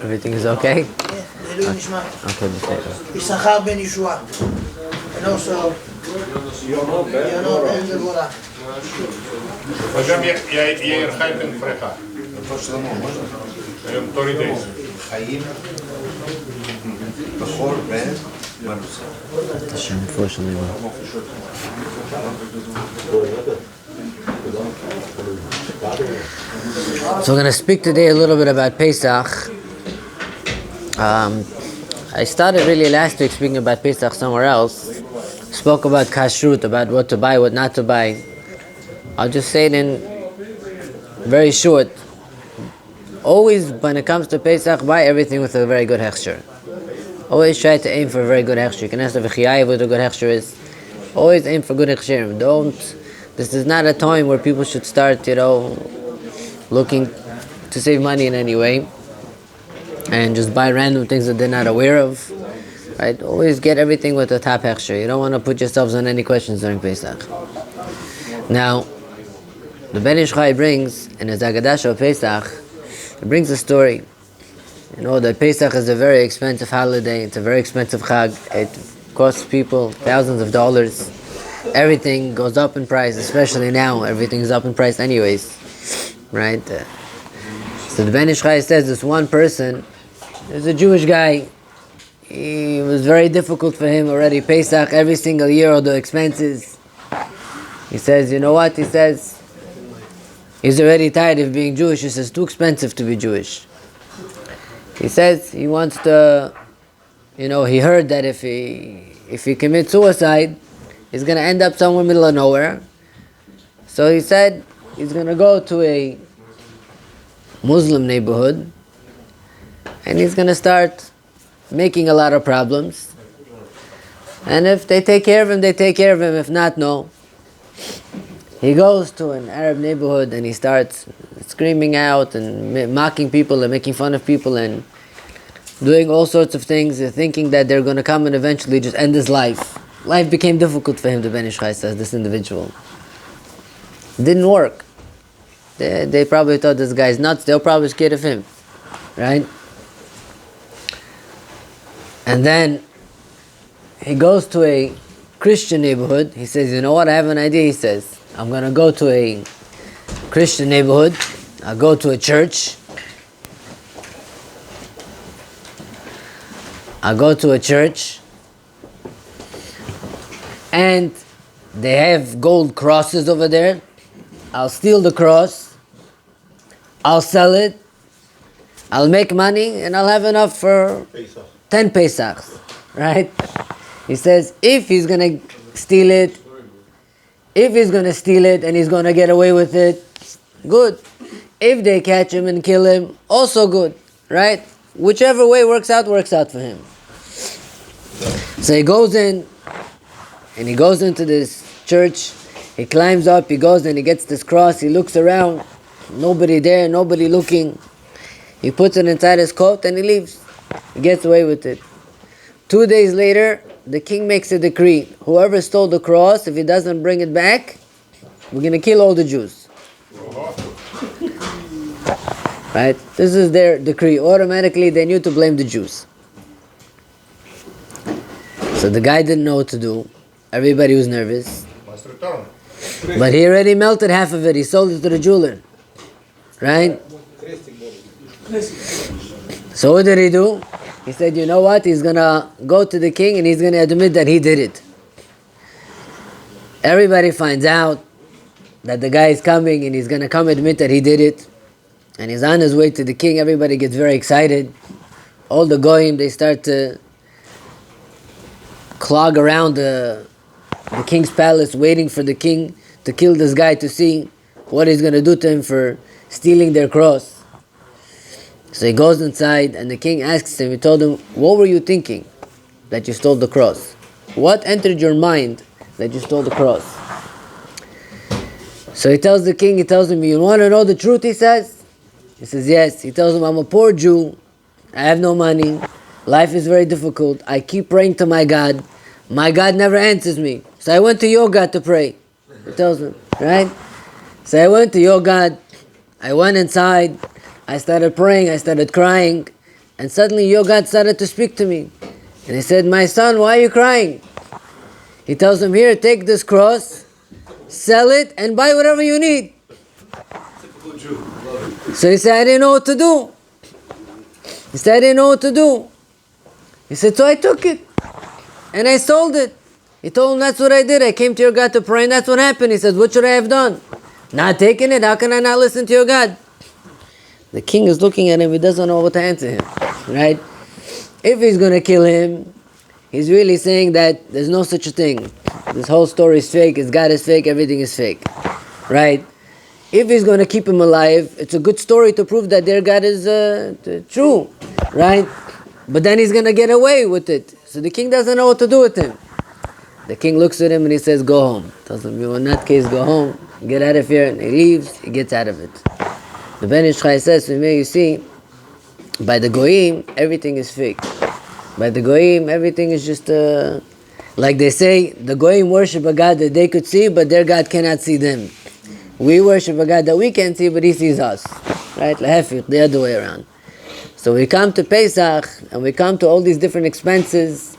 Everything is okay? Okay, Yisachar ben Yeshua. And also, Yonah ben Devorah. וגם יאיר חי בן פרחה. היום תורי דייס. חיים בכל בן מנוסה. Unfortunately. So we're going to speak today a little bit about Pesach. I started really last week speaking about Pesach somewhere else. Spoke about kashrut, about what to buy, what not to buy. I'll just say it in very short. Always, when it comes to Pesach, buy everything with a very good hechsher. Always try to aim for a very good hechsher. You can ask the v'chiyayiv what a good hechsher is. Always aim for good hechsherim. This is not a time where people should start, looking to save money in any way and just buy random things that they're not aware of. Right? Always get everything with a top hechsher. You don't want to put yourselves on any questions during Pesach. Now, the Ben Ish Chai brings in his Agadash of Pesach, he brings a story. That Pesach is a very expensive holiday. It's a very expensive chag. It costs people thousands of dollars. Everything goes up in price, especially now. Everything's up in price anyways. Right? So the Ben Ish Chai says this one person is a Jewish guy. It was very difficult for him already. Pesach, every single year, all the expenses. He says, you know what? He says, he's already tired of being Jewish. He says, it's too expensive to be Jewish. He says he wants to, he heard that if he commits suicide, he's going to end up somewhere in the middle of nowhere. So he said he's going to go to a Muslim neighborhood and he's going to start making a lot of problems. And if they take care of him, they take care of him. If not, no. He goes to an Arab neighborhood and he starts screaming out and mocking people and making fun of people and doing all sorts of things, thinking that they're going to come and eventually just end his life. Life became difficult for him, the Ben Ish Chai says, this individual. Didn't work. They probably thought this guy's nuts. They were probably scared of him. Right? And then he goes to a Christian neighborhood. He says, you know what, I have an idea, he says. I'm going to go to a Christian neighborhood. I'll go to a church. And they have gold crosses over there. I'll steal the cross. I'll sell it. I'll make money and I'll have enough for 10 Pesachs. Right? He says, if he's going to steal it and he's going to get away with it, good. If they catch him and kill him, also good. Right? Whichever way works out for him. So he goes in, and he goes into this church. He climbs up, he goes and he gets this cross. He looks around. Nobody there, nobody looking. He puts it inside his coat and he leaves. He gets away with it. 2 days later, the king makes a decree. Whoever stole the cross, if he doesn't bring it back, we're going to kill all the Jews. Right? This is their decree. Automatically, they knew to blame the Jews. So the guy didn't know what to do. Everybody was nervous. But he already melted half of it. He sold it to the jeweler. Right? So what did he do? He said, you know what? He's going to go to the king and he's going to admit that he did it. Everybody finds out that the guy is coming and he's going to come admit that he did it. And he's on his way to the king. Everybody gets very excited. All the goyim, they start to clog around the king's palace, waiting for the king to kill this guy to see what he's going to do to him for stealing their cross. So he goes inside and the king asks him, he told him, what were you thinking that you stole the cross? What entered your mind that you stole the cross? So he tells the king, you want to know the truth, he says? He says, yes. He tells him, I'm a poor Jew. I have no money. Life is very difficult. I keep praying to my God. My God never answers me. So I went to your God to pray. He tells him, right? So I went to your God. I went inside. I started praying. I started crying. And suddenly your God started to speak to me. And he said, my son, why are you crying? He tells him, here, take this cross, sell it, and buy whatever you need. So he said, I didn't know what to do. He said, I didn't know what to do. He said, so I took it. And I sold it. He told him, that's what I did. I came to your God to pray, and that's what happened. He said, what should I have done? Not taking it? How can I not listen to your God? The king is looking at him. He doesn't know what to answer him. Right? If he's going to kill him, he's really saying that there's no such a thing. This whole story is fake. His God is fake. Everything is fake. Right? If he's going to keep him alive, it's a good story to prove that their God is true. Right? But then he's going to get away with it. So the king doesn't know what to do with him. The king looks at him and he says, go home. Tells him, in that case, go home. Get out of here. And he leaves. He gets out of it. The Ben Ish Chai says, you see, by the Goyim, everything is fake. By the Goyim, everything is just, like they say, the Goyim worship a God that they could see, but their God cannot see them. We worship a God that we can see, but He sees us. Right? The other way around. So we come to Pesach, and we come to all these different expenses,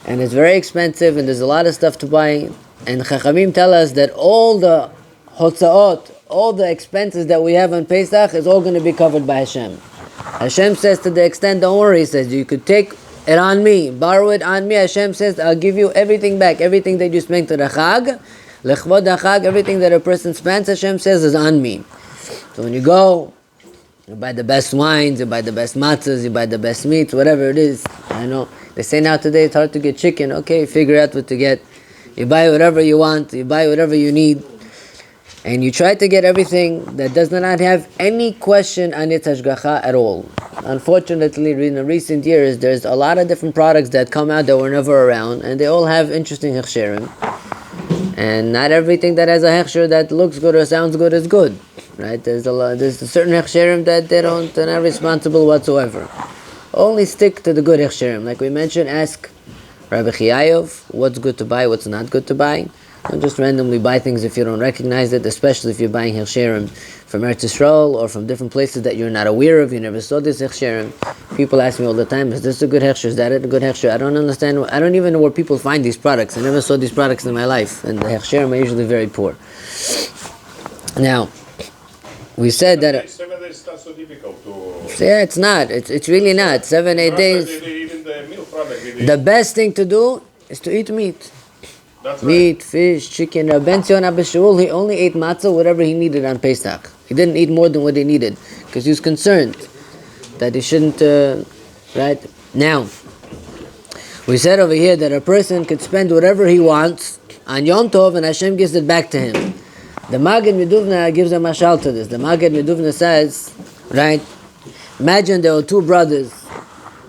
and it's very expensive, and there's a lot of stuff to buy. And Chachamim tell us that all the hotzaot, all the expenses that we have on Pesach is all going to be covered by Hashem. Hashem says to the extent, don't worry, He says, you could take it on me, borrow it on me. Hashem says, I'll give you everything back, everything that you spent to the Chag, Lechvod HaChag, everything that a person spends, Hashem says, is on me. So when you go, you buy the best wines, you buy the best matzahs, you buy the best meats, whatever it is. I know, they say now today it's hard to get chicken. Okay, figure out what to get. You buy whatever you want, you buy whatever you need. And you try to get everything that does not have any question on its hashgacha at all. Unfortunately, in the recent years, there's a lot of different products that come out that were never around, and they all have interesting hechsherim. And not everything that has a hechsher that looks good or sounds good is good. Right? There's a certain hechsherim that they're not responsible whatsoever. Only stick to the good hechsherim. Like we mentioned, ask Rabbi Yaakov what's good to buy, what's not good to buy. Don't just randomly buy things if you don't recognize it, especially if you're buying hechsherim from Eretz Yisrael or from different places that you're not aware of. You never saw this hechsherim. People ask me all the time, is this a good hechsher? Is that a good hechsher? I don't understand. I don't even know where people find these products. I never saw these products in my life. And the hechsherim are usually very poor. Now, we said that... 7 days is not so difficult to... Yeah, it's not. It's really not. 7-8 days. Even the milk product. The best thing to do is to eat meat. That's Meat, right. fish, chicken. Ben Sion Abba Shaul, he only ate matzah, whatever he needed on Pesach. He didn't eat more than what he needed because he was concerned that he shouldn't, right? Now, we said over here that a person could spend whatever he wants on Yom Tov and Hashem gives it back to him. The Maggid Meduvna gives a mashal to this. The Maggid Meduvna says, right, imagine there were two brothers.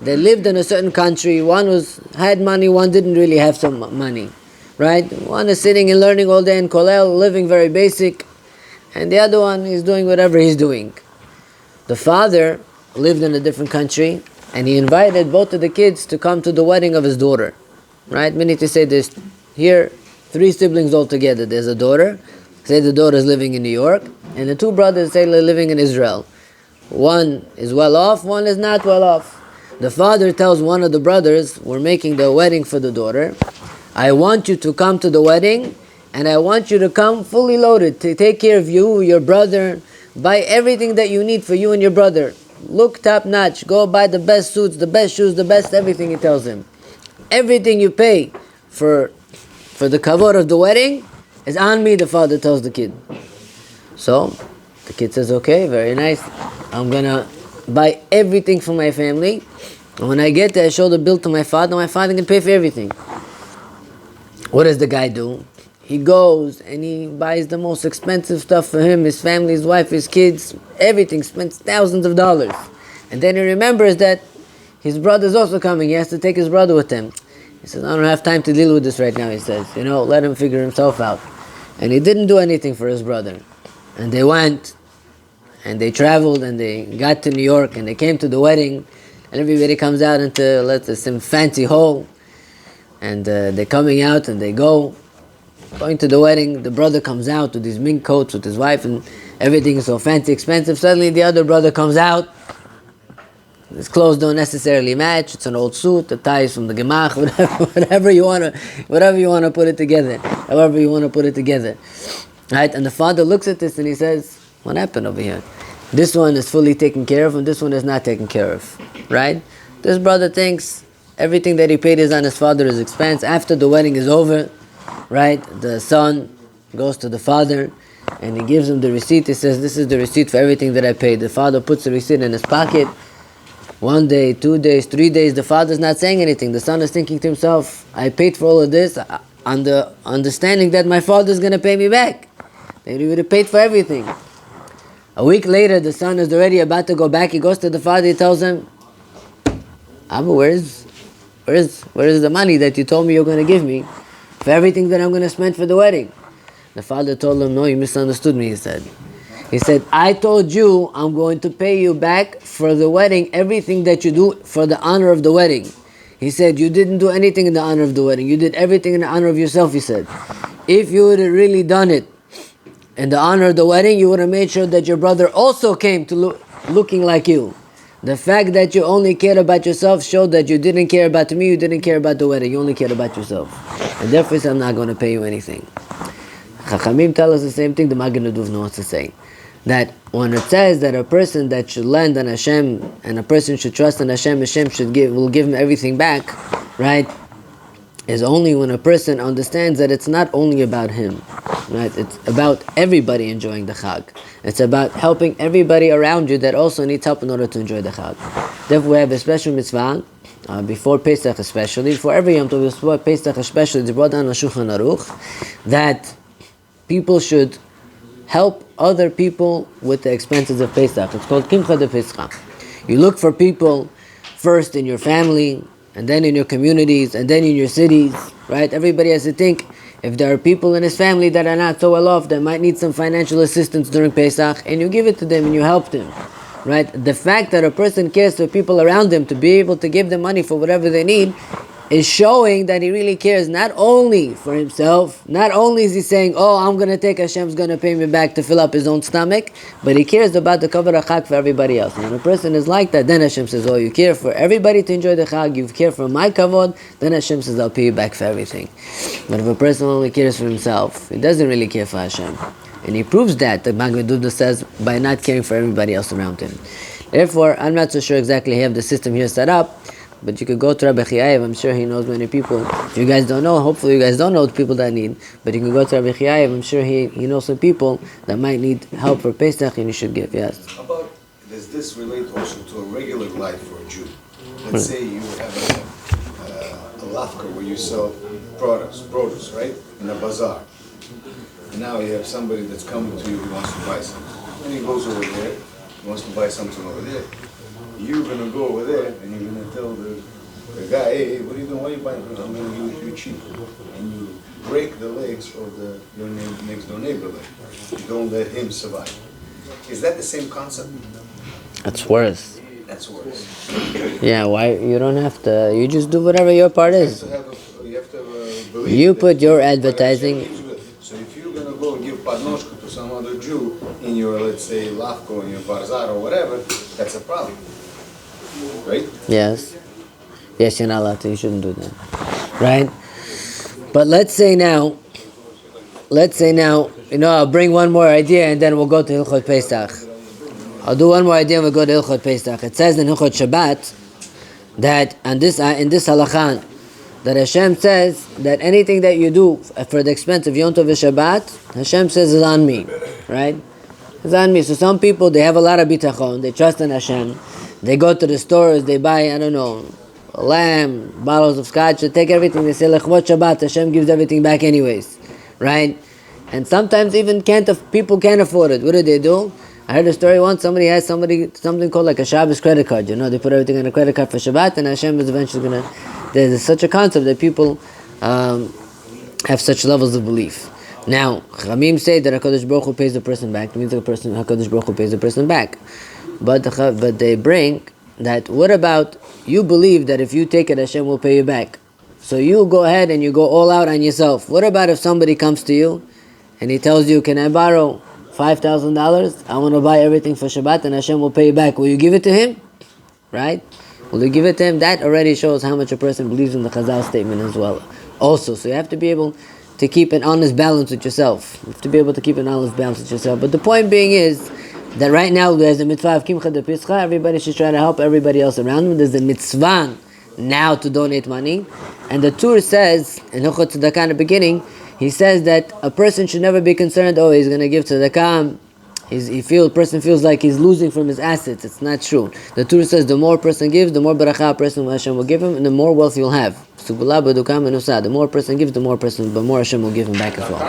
They lived in a certain country. One had money, one didn't really have some money. Right? One is sitting and learning all day in Kollel, living very basic, and the other one is doing whatever he's doing. The father lived in a different country, and he invited both of the kids to come to the wedding of his daughter. Right? Meaning to say there's here 3 siblings altogether. There's a daughter, say the daughter is living in New York, and the 2 brothers say they're living in Israel. One is well off, one is not well off. The father tells one of the brothers, we're making the wedding for the daughter, I want you to come to the wedding, and I want you to come fully loaded to take care of you, your brother, buy everything that you need for you and your brother. Look top notch, go buy the best suits, the best shoes, the best everything, he tells him. Everything you pay for the kavod of the wedding is on me, the father tells the kid. So, the kid says, okay, very nice. I'm gonna buy everything for my family, and when I get there, I show the bill to my father can pay for everything. What does the guy do? He goes and he buys the most expensive stuff for him, his family, his wife, his kids, everything, spends thousands of dollars. And then he remembers that his brother's also coming. He has to take his brother with him. He says, I don't have time to deal with this right now, he says. Let him figure himself out. And he didn't do anything for his brother. And they went, and they traveled, and they got to New York, and they came to the wedding, and everybody comes out into, some fancy hall. And they're coming out and they go. going to the wedding, the brother comes out with his mink coats with his wife and everything is so fancy, expensive. Suddenly the other brother comes out. His clothes don't necessarily match. It's an old suit, the tie is from the gemach, whatever you want to put it together. However you want to put it together. Right? And the father looks at this and he says, what happened over here? This one is fully taken care of and this one is not taken care of. Right? This brother thinks everything that he paid is on his father's expense. After the wedding is over, right, the son goes to the father and he gives him the receipt. He says, this is the receipt for everything that I paid. The father puts the receipt in his pocket. 1 day, 2 days, 3 days, the father's not saying anything. The son is thinking to himself, I paid for all of this on the understanding that my father's going to pay me back. He would have paid for everything. A week later, the son is already about to go back. He goes to the father, he tells him, Abba, where is the money that you told me you're going to give me for everything that I'm going to spend for the wedding? The father told him, no, you misunderstood me, he said. He said, I told you I'm going to pay you back for the wedding, everything that you do for the honor of the wedding. He said, you didn't do anything in the honor of the wedding. You did everything in the honor of yourself, he said. If you would have really done it in the honor of the wedding, you would have made sure that your brother also came to looking like you. The fact that you only cared about yourself showed that you didn't care about me, you didn't care about the wedding, you only cared about yourself. And therefore, he said, I'm not going to pay you anything. Chachamim tell us the same thing the Magen Duvna wants to say. That when it says that a person that should lend on Hashem and a person should trust in Hashem, Hashem will give him everything back, right? Is only when a person understands that it's not only about him, right? It's about everybody enjoying the Chag. It's about helping everybody around you that also needs help in order to enjoy the Chag. Therefore, we have a special mitzvah before Pesach, especially before every Yom Tov, before Pesach, especially it's brought down on Shulchan Aruch that people should help other people with the expenses of Pesach. It's called Kimcha de Pesach. You look for people first in your family, and then in your communities, and then in your cities, right? Everybody has to think, if there are people in his family that are not so well off, that might need some financial assistance during Pesach, and you give it to them and you help them, right? The fact that a person cares for people around him to be able to give them money for whatever they need is showing that he really cares not only for himself, not only is he saying, oh, I'm going to take, Hashem's going to pay me back to fill up his own stomach, but he cares about the cover of Chag for everybody else. And when a person is like that, then Hashem says, oh, you care for everybody to enjoy the Chag, you care for my kavod, then Hashem says, I'll pay you back for everything. But if a person only cares for himself, he doesn't really care for Hashem. And he proves that, the Magen Duvna says, by not caring for everybody else around him. Therefore, I'm not so sure exactly how the system here set up, but you could go to Rabbi Chiyayev, I'm sure he knows many people. If you guys don't know, hopefully you guys don't know the people that need, but you can go to Rabbi Chiyayev, I'm sure he knows some people that might need help for Pesach and you should give, yes. How about, does this relate also to a regular life for a Jew? Let's say you have a lafka where you sell produce, right? In a bazaar. And now you have somebody that's coming to you who wants to buy something. And he goes over there, he wants to buy something over there. You're going to go over there and you're going to tell the guy, hey, what are you doing? Why are you buying? Because I'm going to give you cheap. And you break the legs of your next door neighbor. You don't let him survive. Is that the same concept? That's worse. That's worse. Yeah, why? You don't have to, you just do whatever your part is. You have to believe. You put your advertising. So if you're going to go give padnoshka to some other Jew in your, let's say, lafko, in your bazaar or whatever, that's a problem. Right? Yes. Yes, you're not allowed to. You shouldn't do that. Right? But let's say now, I'll bring one more idea and then we'll go to Hilchot Pesach. I'll do one more idea and we'll go to Hilchot Pesach. It says in Hilchot Shabbat that in this halakha, that Hashem says that anything that you do for the expense of Yom Tov Shabbat, Hashem says is on me. Right? It's on me. So some people, they have a lot of bitachon, they trust in Hashem. They go to the stores, they buy, I don't know, a lamb, bottles of scotch, they take everything, they say, Lechvot Shabbat, Hashem gives everything back anyways, right? And sometimes even people can't afford it. What do? I heard a story once, somebody has something called like a Shabbos credit card, they put everything on a credit card for Shabbat, and Hashem is eventually going to, there's such a concept that people have such levels of belief. Now, Chamim say that HaKadosh Baruch Hu pays the person back, it means HaKadosh Baruch Hu pays the person back. But they bring that, what about you believe that if you take it, Hashem will pay you back? So you go ahead and you go all out on yourself. What about if somebody comes to you and he tells you, can I borrow $5,000? I want to buy everything for Shabbat and Hashem will pay you back. Will you give it to him? Right? Will you give it to him? That already shows how much a person believes in the Chazal statement as well. Also, so you have to be able to keep an honest balance with yourself. You have to be able to keep an honest balance with yourself. But the point being is that right now there's a mitzvah of Kimcha de Pischa. Everybody should try to help everybody else around them. There's a mitzvah now to donate money. And the Tur says, in Hilchot Tzedakah in the beginning, he says that a person should never be concerned, oh, he's going to give tzedakah. Person feels like he's losing from his assets. It's not true. The Torah says the more a person gives, the more barakah a person Hashem will give him, and the more wealth you'll have. The more a person gives, the more Hashem will give him back as well.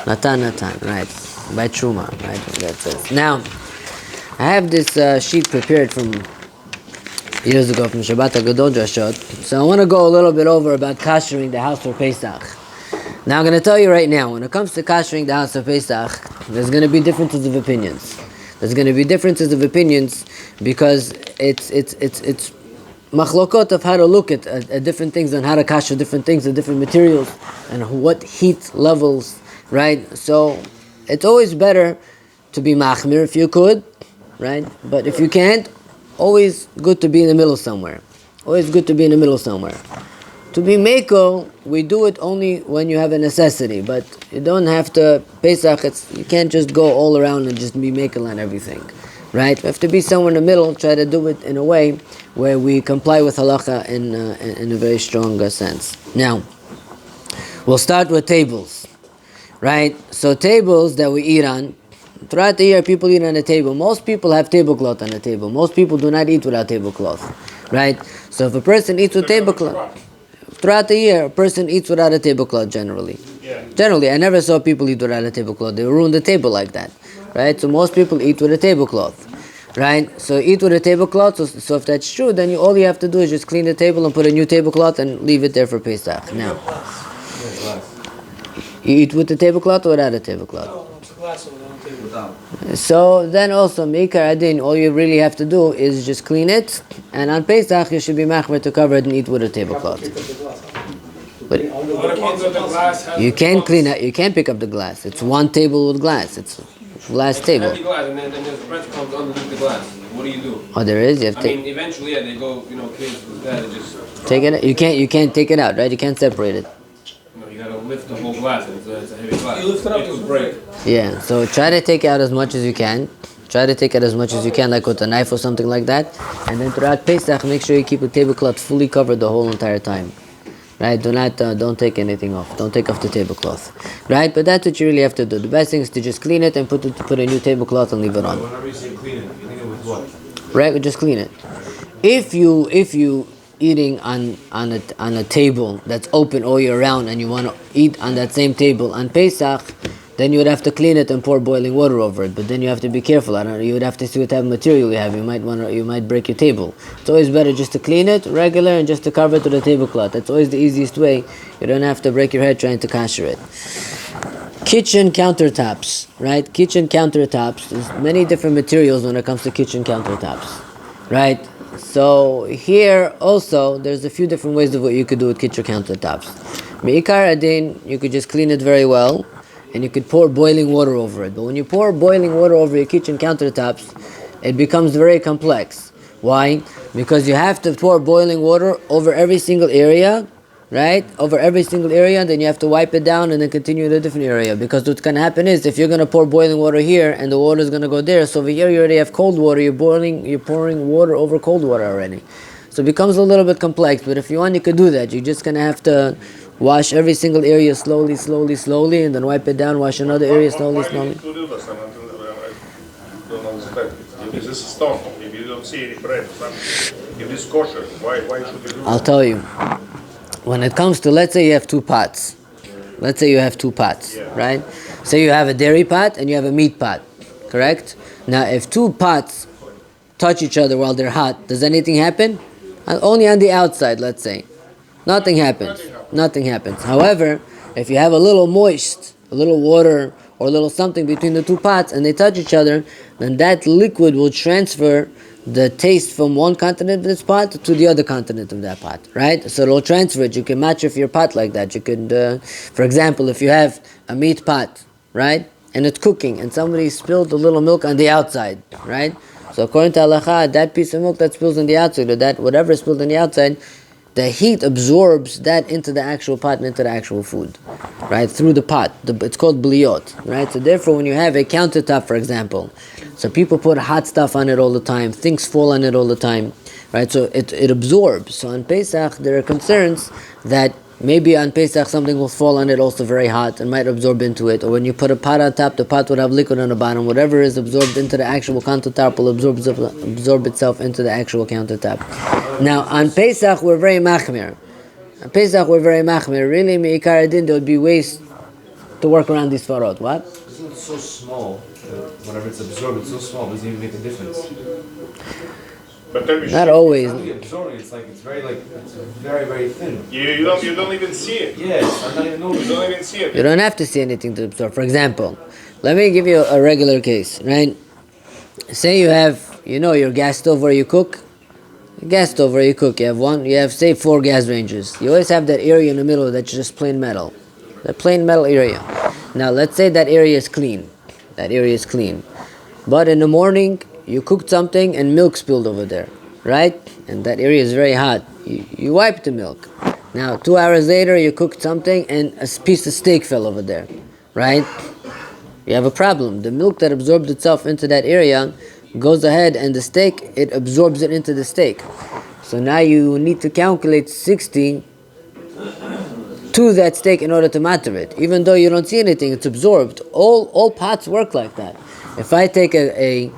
Natan, right. By Truma, right. That's it. Now, I have this sheet prepared from years ago from Shabbat HaGadol Drashot. So I want to go a little bit over about kashering the house for Pesach. Now I'm going to tell you right now, when it comes to kashering the house of Pesach, there's going to be differences of opinions. There's going to be differences of opinions because it's machlokot of how to look at different things and how to kasher different things and different materials and what heat levels, right? So it's always better to be machmir if you could, right? But if you can't, always good to be in the middle somewhere. Always good to be in the middle somewhere. To be Meiko, we do it only when you have a necessity, but you don't have to, Pesach, you can't just go all around and just be Meiko on everything, right? You have to be somewhere in the middle, try to do it in a way where we comply with halacha in a very strong sense. Now, we'll start with tables, right? So tables that we eat on, throughout the year people eat on a table. Most people have tablecloth on the table. Most people do not eat without tablecloth, right? So if a person eats with tablecloth, throughout the year, a person eats without a tablecloth generally. Yeah. Generally, I never saw people eat without a tablecloth. They ruin the table like that, right? So most people eat with a tablecloth, right? So eat with a tablecloth. So if that's true, then all you have to do is just clean the table and put a new tablecloth and leave it there for Pesach. Now, you eat with the tablecloth or without a tablecloth? So then also, Meikar Adin, all you really have to do is just clean it, and on Pesach you should be machmer to cover it and eat with a tablecloth. But you can't clean it, you can't pick up the glass. It's one table with glass. It's a glass table. And then there's breadcrumbs underneath the glass. What do you do? Oh, there is? You have to eventually, they go, kids with that and just... Take it, you can't take it out, right? You can't separate it. You gotta lift the whole glass, it's a heavy glass. You lift it up, it'll break. Yeah, so try to take out as much as you can. Try to take out as much as you can, like with a knife or something like that. And then throughout Pesach, make sure you keep the tablecloth fully covered the whole entire time. Right? Don't take anything off. Don't take off the tablecloth. Right? But that's what you really have to do. The best thing is to just clean it and put a new tablecloth and leave it on. Whenever you say clean it, you think it with what? Right? Just clean it. If you eating on a table that's open all year round and you want to eat on that same table on Pesach, then you would have to clean it and pour boiling water over it. But then you have to be careful. You would have to see what type of material you have. You might break your table. It's always better just to clean it regular and just to cover it with a tablecloth. That's always the easiest way. You don't have to break your head trying to kasher it. Kitchen countertops, right? Kitchen countertops. There's many different materials when it comes to kitchen countertops, right? So here also, there's a few different ways of what you could do with kitchen countertops. Meikar Adin, you could just clean it very well, and you could pour boiling water over it. But when you pour boiling water over your kitchen countertops, it becomes very complex. Why? Because you have to pour boiling water over every single area, right? Over every single area, then you have to wipe it down and then continue in a different area. Because what's going to happen is, if you're going to pour boiling water here and the water is going to go there, so over here you already have cold water, you're pouring water over cold water already. So it becomes a little bit complex, but if you want, you could do that. You're just going to have to wash every single area slowly, and then wipe it down, wash another area slowly. Why do you do this? I don't understand. If this is stone, if you don't see any bread or something, if this is kosher, why should you do this? I'll tell you. When it comes to, let's say you have two pots. Right? Say you have a dairy pot and you have a meat pot, correct? Now, if two pots touch each other while they're hot, does anything happen? Only on the outside, let's say. Nothing happens. However, if you have a little moist, a little water or a little something between the two pots and they touch each other, then that liquid will transfer the taste from one continent of this pot to the other continent of that pot, right? So it'll transfer it. You can match with your pot like that. You could, for example, if you have a meat pot, right, and it's cooking, and somebody spilled a little milk on the outside, right? So according to halacha, that piece of milk that spills on the outside, or that whatever is spilled on the outside, the heat absorbs that into the actual pot and into the actual food, right, through the pot. It's called bliot, right? So therefore, when you have a countertop, for example, so people put hot stuff on it all the time, things fall on it all the time, right? So it absorbs. So on Pesach, there are concerns that maybe on Pesach something will fall on it also very hot and might absorb into it. Or when you put a pot on top, the pot would have liquid on the bottom. Whatever is absorbed into the actual countertop will absorb itself into the actual countertop. Now, on Pesach, we're very machmir. On Pesach, we're very machmir. Really, me'ikar adin, there would be ways to work around these farot. What? Isn't it so small? Whenever it's absorbed, it's so small. It doesn't even make a difference. But tell me, Not always. It's not really absorbing. It's very, very thin. you don't even see it. Yes, I'm not even You noticing. don't even see it. You don't have to see anything to absorb. For example, let me give you a regular case, right? Say you have, your gas stove where you cook. Gas stove where you cook. You have, say, 4 gas ranges. You always have that area in the middle that's just plain metal. The plain metal area. Now, let's say that area is clean. That area is clean. But in the morning, you cooked something and milk spilled over there, right? And that area is very hot. You wiped the milk. Now, 2 hours later, you cooked something and a piece of steak fell over there, right? You have a problem. The milk that absorbed itself into that area goes ahead and the steak, it absorbs it into the steak. So now you need to calculate 60 to that steak in order to matter it. Even though you don't see anything, it's absorbed. All pots work like that. If I take a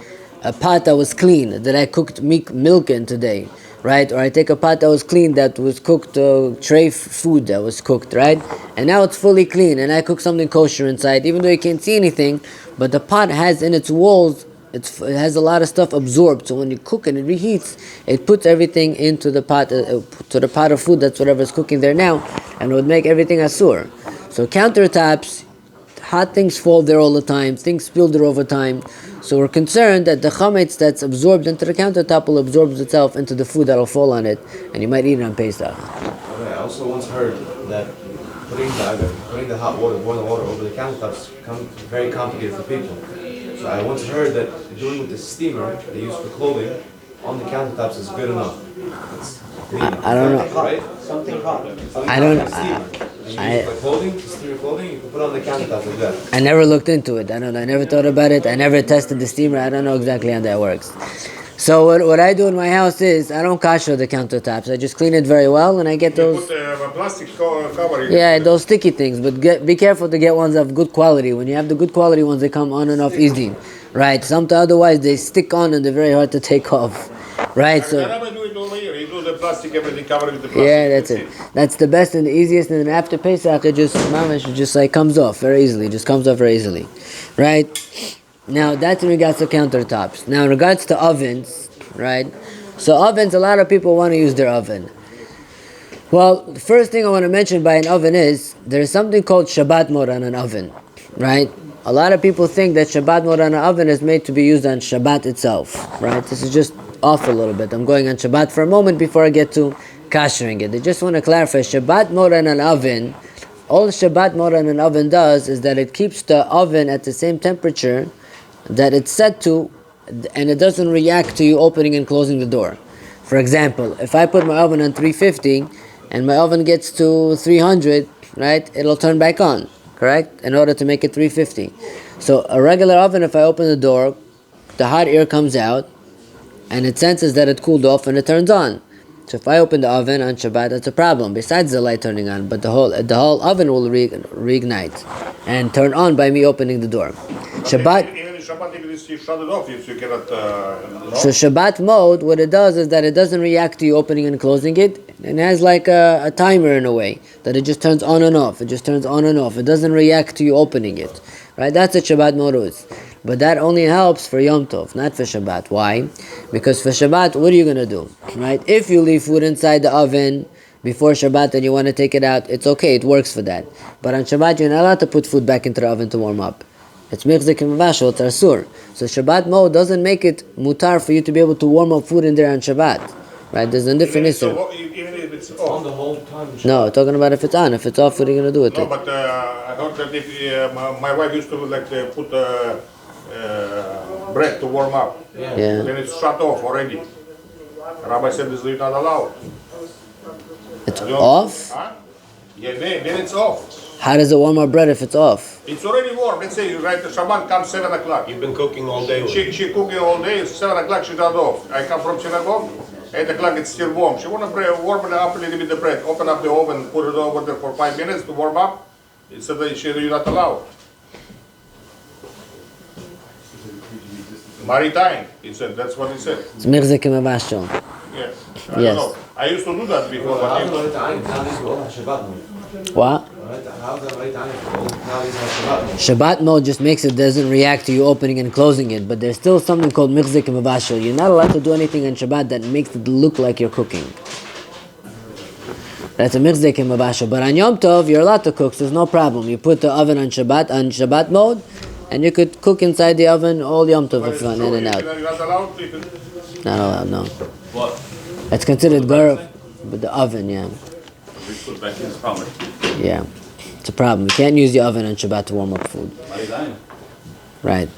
pot that was clean, that I cooked milk in today, right? Or I take a pot that was clean, that was cooked, tray food that was cooked, right? And now it's fully clean, and I cook something kosher inside, even though you can't see anything, but the pot has in its walls, it has a lot of stuff absorbed. So when you cook and it reheats, it puts everything into the pot, to the pot of food, that's whatever's cooking there now, and it would make everything asur. So countertops, hot things fall there all the time, things spill there over time. So we're concerned that the chametz that's absorbed into the countertop will absorb itself into the food that'll fall on it, and you might eat it on Pesach. Okay, I also once heard that putting the hot water, boiling water over the countertops becomes very complicated for people. So I once heard that doing with the steamer they use for clothing on the countertops is good enough. It's clean. I don't know. Right? Something hot. I don't know. For clothing, to steam your clothing, you can put it on the countertop like that. I never looked into it. I don't know. I never thought about it. I never tested the steamer. I don't know exactly how that works. So what I do in my house is I don't kasher the countertops. I just clean it very well, and I get You those. put a plastic cover. Yeah, those sticky things. But be careful to get ones of good quality. When you have the good quality ones, they come on and off easy, right? Otherwise they stick on and they're very hard to take off, right? So. Do it over here. You do the plastic, everything covered with the plastic. Yeah, that's it. That's the best and the easiest. And then after Pesach, it just like comes off very easily. It just comes off very easily, right? Now that's in regards to countertops. Now in regards to ovens, right? So ovens, a lot of people want to use their oven. Well, the first thing I want to mention by an oven is there's something called Shabbat mode on an oven, right? A lot of people think that Shabbat mode on an oven is made to be used on Shabbat itself, right? This is just off a little bit. I'm going on Shabbat for a moment before I get to kashering it. I just want to clarify, Shabbat mode on an oven, all Shabbat mode on an oven does is that it keeps the oven at the same temperature that it's set to, and it doesn't react to you opening and closing the door. For example, if I put my oven on 350 and my oven gets to 300, right, it'll turn back on, correct? In order to make it 350. So a regular oven, if I open the door, the hot air comes out and it senses that it cooled off and it turns on. So if I open the oven on Shabbat, that's a problem, besides the light turning on, but the whole oven will reignite and turn on by me opening the door. Shabbat. Even in Shabbat, if you shut it off, if you cannot. So Shabbat mode, what it does is that it doesn't react to you opening and closing it. It has like a timer in a way, that it just turns on and off. It just turns on and off. It doesn't react to you opening it. Right? That's what Shabbat mode is. But that only helps for Yom Tov, not for Shabbat. Why? Because for Shabbat, what are you going to do? Right? If you leave food inside the oven before Shabbat and you want to take it out, it's okay, it works for that. But on Shabbat, you're not allowed to put food back into the oven to warm up. It's michzik and mavashal, it's asur. So Shabbat mode doesn't make it mutar for you to be able to warm up food in there on Shabbat. Right? There's a different issue. Even if it's On off. the whole time. No, talking about if it's on. If it's off, what are you going to do with No, it? but I heard that if my wife used to like put bread to warm up. Yeah. Yeah. Then it's shut off already. Rabbi said this is not allowed. It's You know? off? Huh? Yeah, then it's off. How does it warm up bread if it's off? It's already warm. Let's say right, the Shabbat comes 7 o'clock. You've been cooking all day. She cooking all day. It's 7 o'clock. She got off. I come from synagogue. 8 o'clock. It's still warm. She wanna warm it up a little bit the bread. Open up the oven. Put it over there for 5 minutes to warm up. It said that you're not allowed. Maritime. He said that's what he said. It's michzik and mavashal. Yes. I Yes. don't know. I used to do that before. How But is it nowadays we all have Shabbat mode? What? How is that nowadays have Shabbat mode? Shabbat mode just makes it doesn't react to you opening and closing it, but there's still something called michzik and mavashal. You're not allowed to do anything on Shabbat that makes it look like you're cooking. That's a michzik and mavashal. But on Yom Tov, you're allowed to cook, so there's no problem. You put the oven on Shabbat mode, and you could cook inside the oven all Yom Tov if you want, in and out. You're not allowed. Not allowed, no. What? It's considered gar, but the oven, yeah. We put back in this problem. Yeah. It's a problem. You can't use the oven on Shabbat to warm up food. Right.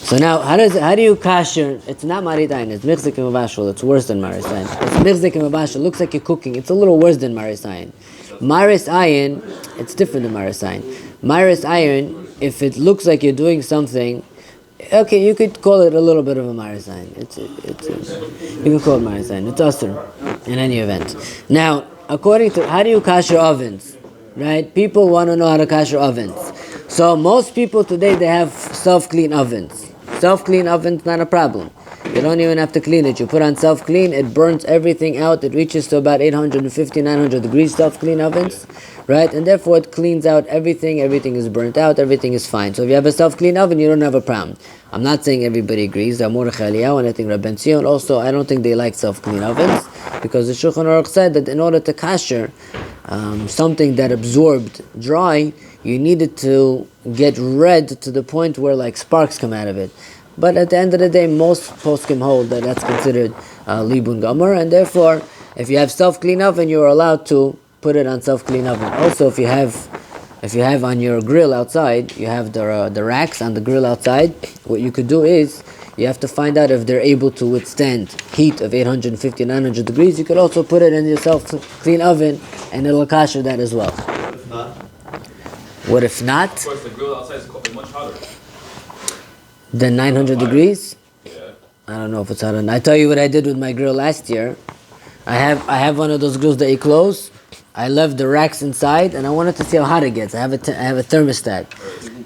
So now, how do you kasher? It's not maridain. It's michzik and mavashal. It's worse than marisayin. It's michzik and mavashal. Looks like you're cooking. It's a little worse than marisayin. Marisayin, it's different than marisayin. Marisayin, if it looks like you're doing something, okay, you could call it a little bit of a marisayin. You can call it marisayin. It's asr in any event. Now, according to how do you kasher ovens? Right? People want to know how to kasher ovens. So most people today, they have self-clean ovens. Self-clean ovens, not a problem. You don't even have to clean it. You put on self-clean, it burns everything out. It reaches to about 850, 900 degrees self-clean ovens. Right? And therefore it cleans out everything. Everything is burnt out. Everything is fine. So if you have a self-clean oven, you don't have a problem. I'm not saying everybody agrees. Mordechai Eliyahu and I think Rabben Zion also, I don't think they like self-clean ovens. Because the Shulchan Aruch said that in order to kasher something that absorbed dry, you needed to get red to the point where like sparks come out of it. But at the end of the day, most poskim hold that that's considered libun gomer, and therefore, if you have self-clean oven, you are allowed to put it on self-clean oven. Also, if you have on your grill outside, you have the racks on the grill outside. What you could do is you have to find out if they're able to withstand heat of 850, 900 degrees. You could also put it in your self-clean oven, and it'll kasher that as well. If not, What if not? Of course, the grill outside is much hotter. Then 900 degrees? Yeah. I don't know if it's hot or not. I tell you what I did with my grill last year. I have one of those grills that you close. I left the racks inside, and I wanted to see how hot it gets. I have a thermostat.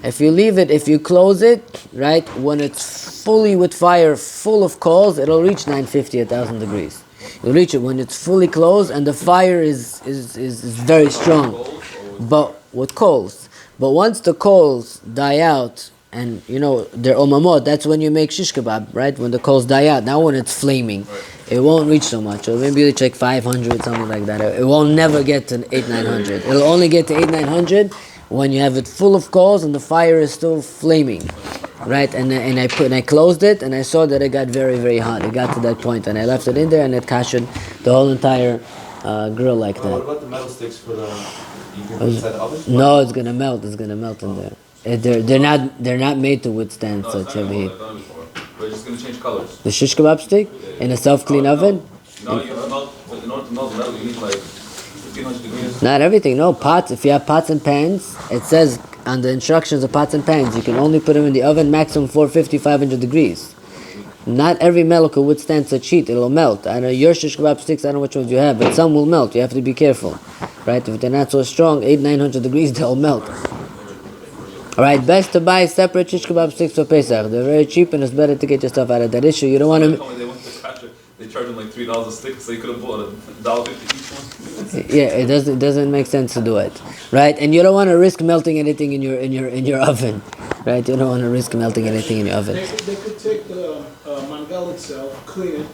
If you leave it, if you close it, right, when it's fully with fire, full of coals, it'll reach 950, 1,000 degrees. You'll reach it when it's fully closed and the fire is very strong. But with coals. But once the coals die out, and you know they're omamot, that's when you make shish kebab, right? When the coals die out. Now when it's flaming, it won't reach so much. Or maybe it's like 500, something like that. It won't never get to 800-900. It'll only get to 800-900 when you have it full of coals and the fire is still flaming, right? And I closed it, and I saw that it got very, very hot. It got to that point, and I left it in there, and it kashed the whole entire grill like what that. about the metal sticks for the? You can put inside the oven. No, it's gonna melt. It's gonna melt in there. They're not made to withstand No, such it's heavy not heat. like done before. We're just gonna change colors. The shish kebab stick in a self-clean oven. No, you melt. In order to melt metal, you need like 1500 degrees. Not everything. No pots. If you have pots and pans, it says on the instructions of pots and pans, you can only put them in the oven maximum 450, 500 degrees. Not every metal could withstand such heat. It'll melt. I know your shish kebab sticks. I don't know which ones you have, but some will melt. You have to be careful, right? If they're not so strong, 800-900 degrees, they'll melt. All right, best to buy separate shish kebab sticks for Pesach. They're very cheap, and it's better to get yourself out of that issue. You don't want to. They went to Patrick. They charged them like $3 a stick, so you could have bought $1.50 each one. Yeah, it doesn't make sense to do it, right? And you don't want to risk melting anything in your oven, right? You don't want to risk melting anything in your oven. They could take the mangal itself, clean it,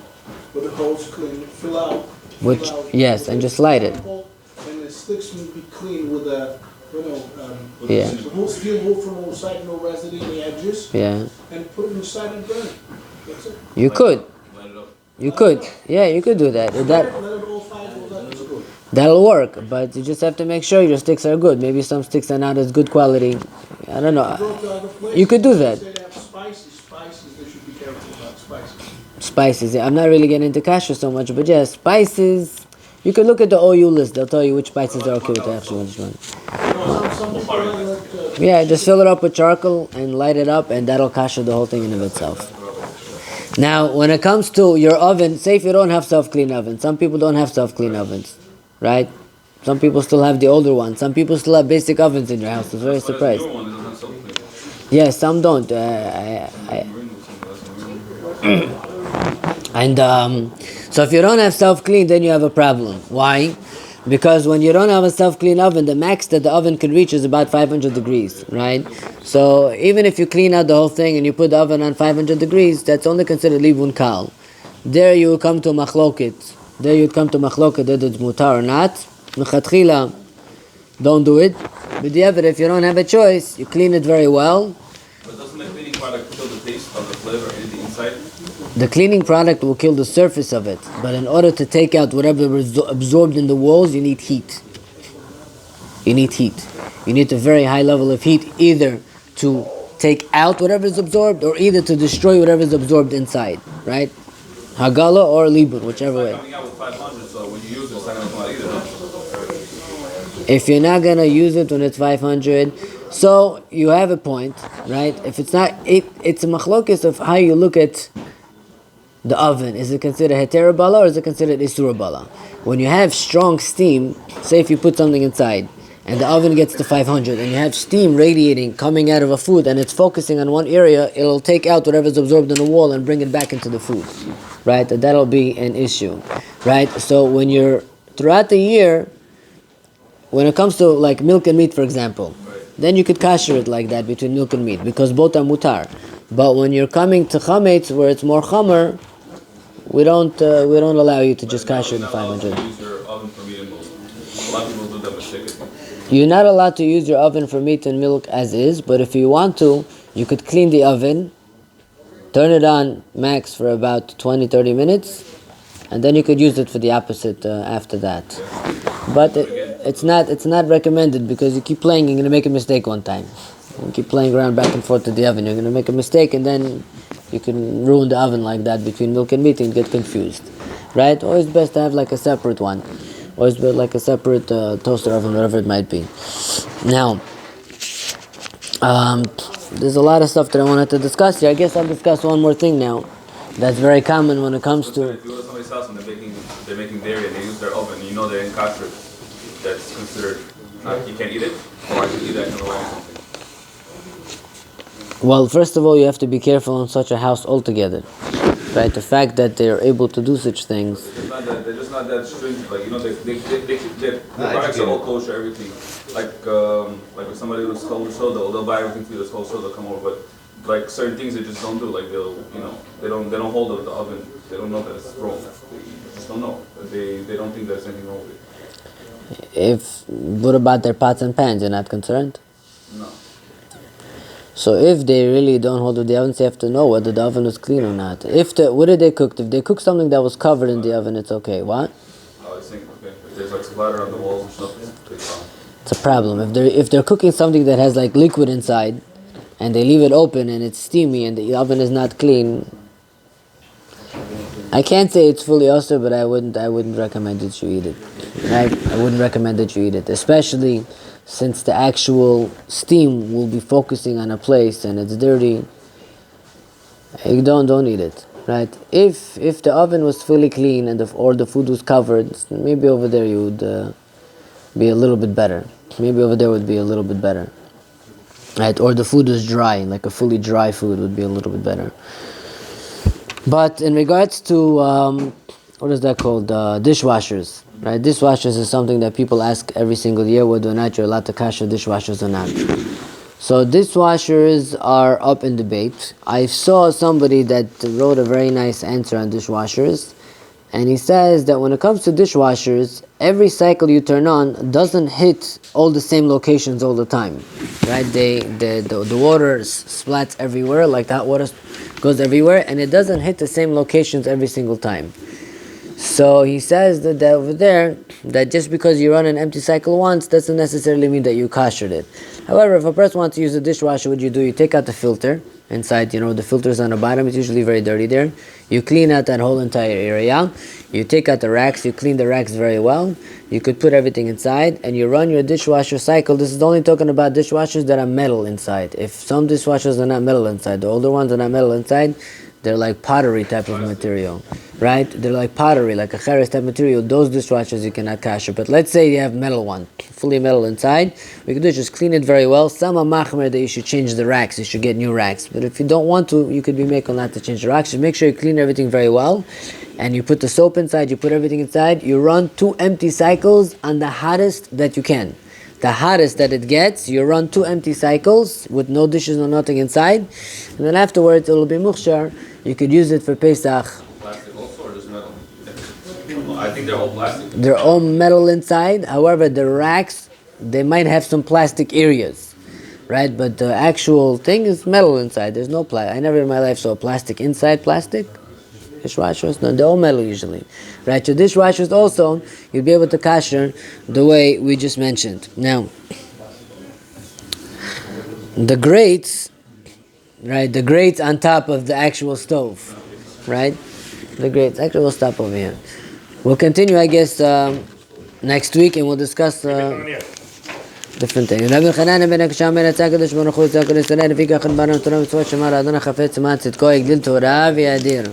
with the hose clean, fill out. Which yes, and just slide it. And the sticks will be clean with a Yeah. The whole steel wool from the side, no resin in the edges, Yeah. and put it inside and burn it. That's it. You could. Light it up. You could. Yeah, you could do that. Let it all fire goes out, it's good. That'll work, but you just have to make sure your sticks are good. Maybe some sticks are not as good quality. I don't know. Go to other places, You could do that. They have spices, they should be careful about spices. Spices. Yeah, I'm not really getting into kashrut so much, but yeah, spices. You can look at the OU list. They'll tell you which spices are okay with the actual one. Some people like, Yeah, just fill it up with charcoal and light it up, and that'll kasher the whole thing in of itself. Now, when it comes to your oven, say if you don't have self-clean ovens. Some people don't have self-clean ovens, right? Some people still have the older ones. Some people still have basic ovens in your house. I was very surprised. Your one doesn't have something. Yeah, some don't. So if you don't have self-clean, then you have a problem. Why? Because when you don't have a self-clean oven, the max that the oven can reach is about 500 degrees, right? So even if you clean out the whole thing and you put the oven on 500 degrees, that's only considered libun kal. There you will come to machloket. There you'd come to machloket that it's mutar or not. Mechatchila, don't do it. But if you don't have a choice, you clean it very well. But doesn't the cleaning product kill the taste of the flavor in the inside? The cleaning product will kill the surface of it, but in order to take out whatever was absorbed in the walls, you need heat. You need heat. You need a very high level of heat, either to take out whatever is absorbed, or either to destroy whatever is absorbed inside, right? Hagala or libun, whichever way. Coming out with 500, so when you use it, it's not going to come out either, no? If you're not gonna use it when it's 500, so you have a point, right? If it's not, it's a machlokes of how you look at the oven. Is it considered heter bala or is it considered isur bala? When you have strong steam, say if you put something inside and the oven gets to 500 and you have steam radiating coming out of a food and it's focusing on one area, it'll take out whatever's absorbed in the wall and bring it back into the food, right? That'll be an issue, right? So when you're throughout the year, when it comes to like milk and meat, for example, then you could kasher it like that between milk and meat because both are mutar. But when you're coming to chametz where it's more chamer, we don't allow you to just kasher in 500. Use your oven for meat and milk. A lot of people do that mistake. You're not allowed to use your oven for meat and milk as is, but if you want to, you could clean the oven, turn it on max for about 20-30 minutes, and then you could use it for the opposite after that. But it's not recommended because you keep playing, you're going to make a mistake one time. You keep playing around back and forth to the oven, you're going to make a mistake and then you can ruin the oven like that between milk and meat and get confused. Right? Always best to have like a separate one. Always be like a separate toaster oven, whatever it might be. Now, there's a lot of stuff that I wanted to discuss here. I guess I'll discuss one more thing now. That's very common when it comes to... If you go to somebody's house and they're making dairy and they use their oven, and you know they're in kashrut, that's considered, you can't eat it? Or I can eat that in a way or something? Well, first of all, you have to be careful in such a house altogether. Right? The fact that they're able to do such things. They're just not that stringent. Like, you know, their products are all kosher, everything. Like if somebody was cold soda, they'll buy everything for you that's cold soda, they'll come over. But like certain things they just don't do. Like they don't hold up the oven. They don't know that it's wrong. They just don't know. They don't think there's anything wrong with it. What about their pots and pans? You're not concerned? No. So if they really don't hold up the oven, they have to know whether the oven is clean or not. What did they cook? If they cook something that was covered in the oven, it's okay. What? Oh, I think okay. If there's like splatter on the walls and stuff, it's fine. It's a problem. If they're cooking something that has like liquid inside, and they leave it open and it's steamy and the oven is not clean, I can't say it's fully osur, but I wouldn't recommend that you eat it. Right? I wouldn't recommend that you eat it, especially since the actual steam will be focusing on a place and it's dirty. Don't eat it. Right? If the oven was fully clean and or the food was covered, maybe over there you would be a little bit better. Maybe over there would be a little bit better. Right? Or the food was dry, like a fully dry food would be a little bit better. But in regards to what is that called? Dishwashers. Right? Dishwashers is something that people ask every single year whether or not you're allowed to kasher dishwashers or not. So dishwashers are up in debate. I saw somebody that wrote a very nice answer on dishwashers, And he says that when it comes to dishwashers, every cycle you turn on doesn't hit all the same locations all the time, right? The water splats everywhere, like the hot water goes everywhere, and it doesn't hit the same locations every single time. So he says that over there, that just because you run an empty cycle once, doesn't necessarily mean that you koshered it. However, if a person wants to use a dishwasher, what you do, you take out the filter. Inside, the filter's on the bottom, it's usually very dirty there. You clean out that whole entire area. You take out the racks, you clean the racks very well. You could put everything inside, and you run your dishwasher cycle. This is only talking about dishwashers that are metal inside. If some dishwashers are not metal inside, the older ones are not metal inside, they're like pottery type of material, right? They're like pottery, like a cheres type material. Those dishwashers you cannot kosher. But let's say you have metal one, fully metal inside. What you can do is just clean it very well. Some are machmer that you should change the racks. You should get new racks. But if you don't want to, you could be making not to change the racks. Just make sure you clean everything very well. And you put the soap inside, you put everything inside. You run 2 empty cycles on the hottest that you can. The hottest that it gets, you run 2 empty cycles with no dishes or nothing inside. And then afterwards, it will be mukhshar. You could use it for Pesach. Plastic also or just metal? I think they're all plastic. They're all metal inside. However, the racks, they might have some plastic areas, right? But the actual thing is metal inside. There's no plastic. I never in my life saw plastic inside plastic. Dishwashers, no, they're all metal usually, right? So dishwashers also, you'll be able to kosher the way we just mentioned. Now, the grates, right? The grates on top of the actual stove, right? The grates. Actually, we'll stop over here. We'll continue, I guess, next week, and we'll discuss different things. Rabbi Chanan ben Aksham ben Atzak Kadosh Baruch Hu Tzak Kadosh Tzaddik Fika Chad Baran Torah Mitzvot Shemar Adonai Chafetz Tzmat Tzidko Yigdil Torah V'Yadir.